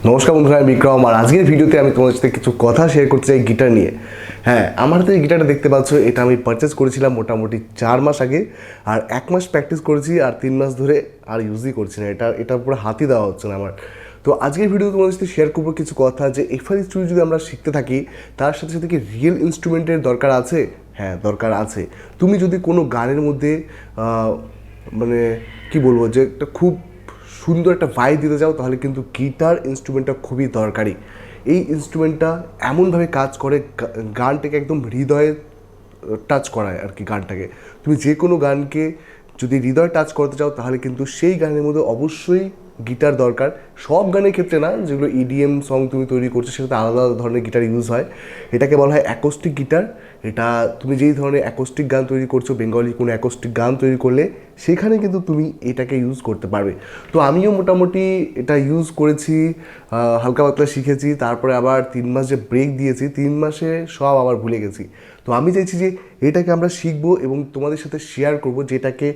নমস্কার বন্ধুরা, আমি বিক্রম। আর আজকের ভিডিওতে আমি তোমাদের সাথে কিছু কথা শেয়ার করতে চাই গিটার নিয়ে। হ্যাঁ, আমার হাতে এই গিটারটা দেখতে পাচ্ছ, এটা আমি পারচেস করেছিলাম মোটামুটি 4 মাস আগে। আর 1 মাস প্র্যাকটিস করেছি, আর 3 মাস ধরে আর ইউজই করছি না। এটা পুরো হাতই দেওয়া হচ্ছে না আমার। তো আজকের ভিডিওতে তোমাদের সাথে শেয়ার করবো কিছু কথা, যে এফআর স্টুডিও যদি আমরা শিখতে থাকি, তার সাথে সাথে কি রিয়েল ইনস্ট্রুমেন্টের দরকার আছে? হ্যাঁ, দরকার আছে। তুমি যদি কোনো গানের মধ্যে মানে কি বলবো, যে একটা খুব সুন্দর একটা ভাইব দিতে চাও, তাহলে কিন্তু গিটার ইনস্ট্রুমেন্টটা খুবই দরকারি। এই ইনস্ট্রুমেন্টটা এমনভাবে কাজ করে, গানটাকে একদম হৃদয়ে টাচ করায় আর কি। গানটাকে তুমি যে কোনো গানকে যদি হৃদয় টাচ করতে চাও, তাহলে কিন্তু সেই গানের মধ্যে অবশ্যই গিটার দরকার। সব গানের ক্ষেত্রে না, যেগুলো ইডিএম সং তুমি তৈরি করছো সেটাতে আলাদা আলাদা ধরনের গিটার ইউজ হয়। এটাকে বলা হয় অ্যাকোস্টিক গিটার। এটা তুমি যেই ধরনের অ্যাকোস্টিক গান তৈরি করছো, বেঙ্গলি কোনো অ্যাকোস্টিক গান তৈরি করলে সেখানে কিন্তু তুমি এটাকে ইউজ করতে পারবে। তো আমিও মোটামুটি এটা ইউজ করেছি, হালকা পাতলা শিখেছি। তারপরে আবার 3 মাস যে ব্রেক দিয়েছি, 3 মাসে সব আবার ভুলে গেছি। তো আমি চাইছি যে এটাকে আমরা শিখবো এবং তোমাদের সাথে শেয়ার করবো যে এটাকে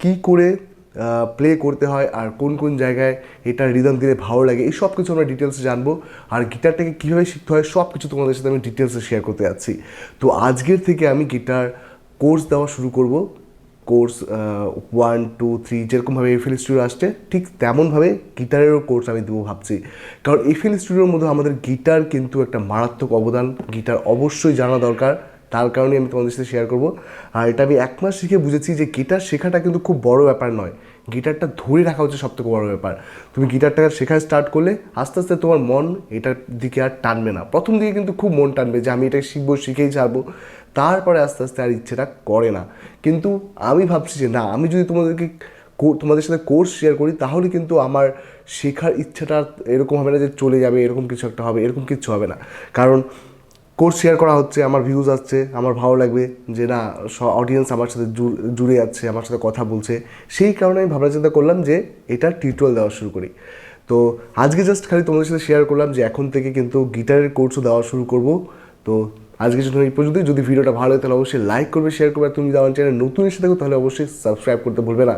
কী করে প্লে করতে হয়, আর কোন কোন জায়গায় এটা রিদম দিলে ভালো লাগে, এই সব কিছু আমরা ডিটেলসে জানবো। আর গিটারটাকে কীভাবে শিখতে হয় সব কিছু তোমাদের সাথে আমি ডিটেলসে শেয়ার করতে যাচ্ছি। তো আজকের থেকে আমি গিটার কোর্স দেওয়া শুরু করব। কোর্স 1, 2, 3 যেরকমভাবে এফএল স্টুডিও আসছে, ঠিক তেমনভাবে গিটারেরও কোর্স আমি দেবো ভাবছি। কারণ এফএল স্টুডিওর মধ্যে আমাদের গিটার কিন্তু একটা মারাত্মক অবদান। গিটার অবশ্যই জানা দরকার, তার কারণে আমি তোমাদের সাথে শেয়ার করবো। আর এটা আমি 1 মাস শিখে বুঝেছি যে গিটার শেখাটা কিন্তু খুব বড় ব্যাপার নয়। গিটারটা ধরে রাখা হচ্ছে সবথেকে বড় ব্যাপার। তুমি গিটারটা শেখা স্টার্ট করলে আস্তে আস্তে তোমার মন এটার দিকে আর টানবে না। প্রথম দিকে কিন্তু খুব মন টানবে যে আমি এটা শিখবো, শিখেই ছাড়বো। তারপরে আস্তে আস্তে আর ইচ্ছেটা করে না। কিন্তু আমি ভাবছি যে না, আমি যদি তোমাদের সাথে কোর্স শেয়ার করি, তাহলে কিন্তু আমার শেখার ইচ্ছাটা এরকম হবে না যে চলে যাবে, এরকম কিছু একটা হবে, এরকম কিছু হবে না। কারণ কোর্স শেয়ার করা হচ্ছে, আমার ভিউজ আসছে, আমার ভালো লাগবে যে না, অডিয়েন্স আমার সাথে জুড়ে যাচ্ছে, আমার সাথে কথা বলছে। সেই কারণে আমি ভাবনা চিন্তা করলাম যে এটা টিউটোরিয়াল দেওয়া শুরু করি। তো আজকে জাস্ট খালি তোমাদের সাথে শেয়ার করলাম যে এখন থেকে কিন্তু গিটারের কোর্সও দেওয়া শুরু করব। তো আজকের জন্য এই পর্যন্তই। যদি ভিডিওটা ভালো হয় তাহলে অবশ্যই লাইক করবে, শেয়ার করবে। আর তুমি যদি আমার চ্যানেল নতুন এসে থাকো, তাহলে অবশ্যই সাবস্ক্রাইব করতে ভুলবে না।